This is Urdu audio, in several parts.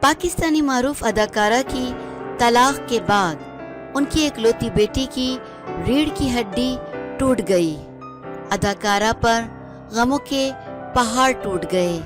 پاکستانی معروف اداکارہ کی طلاق کے بعد ان کی اکلوتی بیٹی کی ریڑھ کی ہڈی ٹوٹ گئی۔ اداکارہ پر غموں کے پہاڑ ٹوٹ گئے۔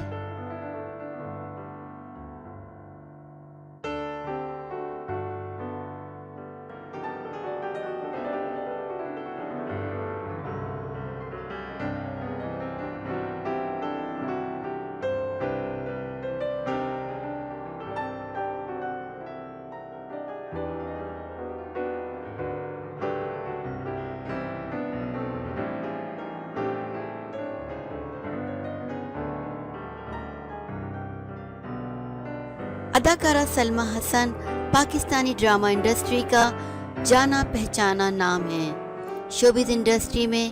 اداکارہ سلمیٰ حسن پاکستانی ڈرامہ انڈسٹری کا جانا پہچانا نام ہے۔ شوبز انڈسٹری میں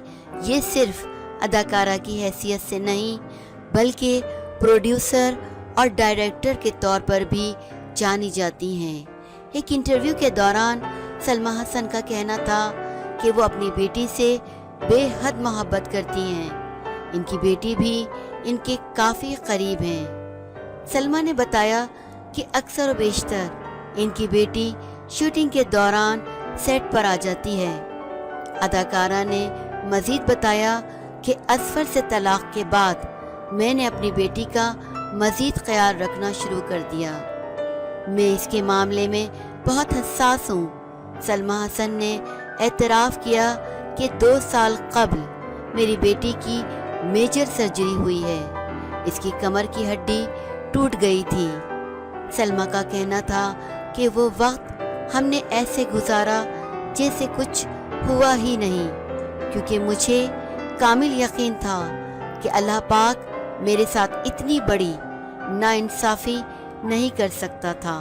یہ صرف اداکارہ کی حیثیت سے نہیں بلکہ پروڈیوسر اور ڈائریکٹر کے طور پر بھی جانی جاتی ہیں۔ ایک انٹرویو کے دوران سلمیٰ حسن کا کہنا تھا کہ وہ اپنی بیٹی سے بے حد محبت کرتی ہیں۔ ان کی بیٹی بھی ان کے کافی قریب ہیں۔ سلمیٰ نے بتایا کہ اکثر و بیشتر ان کی بیٹی شوٹنگ کے دوران سیٹ پر آ جاتی ہے۔ اداکارہ نے مزید بتایا کہ اظفر سے طلاق کے بعد میں نے اپنی بیٹی کا مزید خیال رکھنا شروع کر دیا۔ میں اس کے معاملے میں بہت حساس ہوں۔ سلمیٰ حسن نے اعتراف کیا کہ 2 سال قبل میری بیٹی کی میجر سرجری ہوئی ہے۔ اس کی کمر کی ہڈی ٹوٹ گئی تھی۔ سلمیٰ کا کہنا تھا کہ وہ وقت ہم نے ایسے گزارا جیسے کچھ ہوا ہی نہیں، کیونکہ مجھے کامل یقین تھا کہ اللہ پاک میرے ساتھ اتنی بڑی ناانصافی نہیں کر سکتا تھا۔